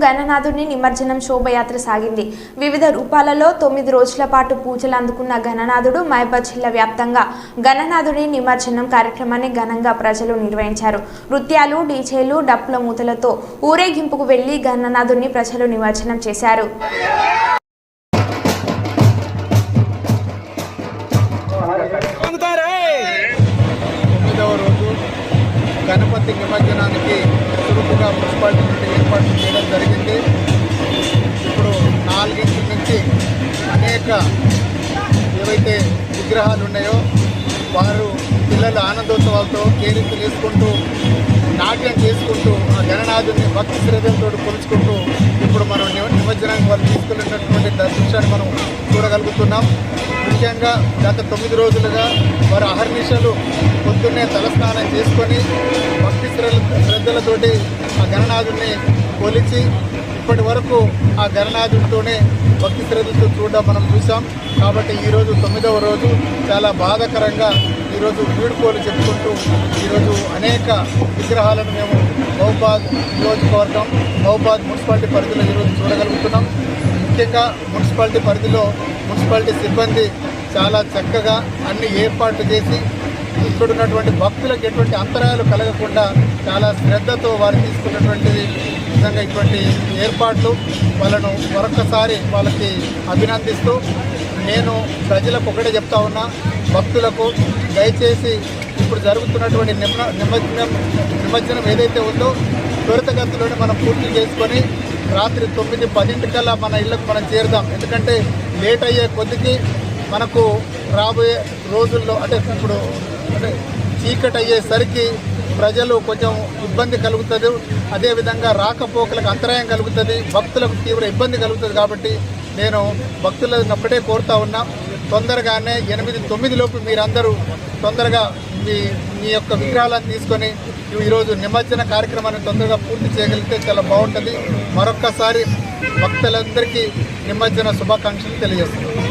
గణనాథుని నిమజ్జనం శోభయాత్ర సాగింది. వివిధ రూపాలలో 9 రోజుల పాటు పూజలు అందుకున్న గణనాథుడు మహబూబాబాద్ జిల్లా వ్యాప్తంగా గణనాథుని నిమజ్జనం కార్యక్రమాన్ని ఘనంగా ప్రజలు నిర్వహించారు. నృత్యాలు, డీజేలు, డప్పుల మూతలతో ఊరేగింపుకు వెళ్లి గణనాథుని ప్రజలు నిమజ్జనం చేశారు. గణపతి నిమజ్జనానికి చురుకుగా మున్సిపాలిటీ నుండి ఏర్పాటు చేయడం జరిగింది. ఇప్పుడు 4 నుంచి అనేక ఏవైతే విగ్రహాలు ఉన్నాయో వారు పిల్లలు ఆనందోత్సవాలతో కేరింతలు వేసుకుంటూ నాట్యం చేసుకుంటూ ఆ గణనాథుని భక్తి శ్రద్ధలతో కొలుచుకుంటూ ఇప్పుడు మనం నిమజ్జనానికి వాళ్ళు తీసుకెళ్ళినటువంటి దృశ్యాన్ని మనం చూడగలుగుతున్నాం. ముఖ్యంగా గత 9 రోజులుగా వారు అహర్నిశలు పొద్దున్నే తలస్నానం చేసుకొని భక్తి శ్రద్ధలతోటి ఆ గణనాథుని కొలిచి ఇప్పటి వరకు ఆ గణనాథుడితోనే భక్తి శ్రద్ధలతో చూడడం మనం చూసాం. కాబట్టి ఈరోజు 9వ రోజు చాలా బాధాకరంగా ఈరోజు వీడుకోలు చెప్పుకుంటూ ఈరోజు అనేక విగ్రహాలను మేము మహబూబాబాద్ నియోజకవర్గం మహబూబాబాద్ మున్సిపాలిటీ పరిధిలో ఈరోజు చూడగలుగుతున్నాం. ముఖ్యంగా మున్సిపాలిటీ పరిధిలో మున్సిపాలిటీ సిబ్బంది చాలా చక్కగా అన్ని ఏర్పాట్లు చేసి ఇక్కడ ఉన్నటువంటి భక్తులకు ఎటువంటి అంతరాయాలు కలగకుండా చాలా శ్రద్ధతో వారు తీసుకున్నటువంటిది నిజంగా ఇటువంటి ఏర్పాట్లు వాళ్ళను మరొకసారి వాళ్ళకి అభినందిస్తూ నేను ప్రజలకు ఒకటే చెప్తా ఉన్నా, భక్తులకు దయచేసి ఇప్పుడు జరుగుతున్నటువంటి నిమజ్జనం ఏదైతే ఉందో త్వరితగతిలోనే మనం పూర్తి చేసుకొని రాత్రి 9-10 మన ఇళ్లకు మనం చేరుదాం. ఎందుకంటే లేట్ అయ్యే కొద్దికి మనకు రాబోయే రోజుల్లో ఇప్పుడు చీకటి అయ్యేసరికి ప్రజలు కొంచెం ఇబ్బంది కలుగుతుంది, అదేవిధంగా రాకపోకలకు అంతరాయం కలుగుతుంది, భక్తులకు తీవ్ర ఇబ్బంది కలుగుతుంది. కాబట్టి నేను భక్తులను ఒక్కటే కోరుతా ఉన్నా, తొందరగానే 8-9 లోపు మీరందరూ తొందరగా మీ యొక్క విగ్రహాలను తీసుకొని ఈరోజు నిమజ్జన కార్యక్రమాన్ని తొందరగా పూర్తి చేయగలిగితే చాలా బాగుంటుంది. మరొక్కసారి భక్తులందరికీ నిమజ్జన శుభాకాంక్షలు తెలియజేస్తున్నాను.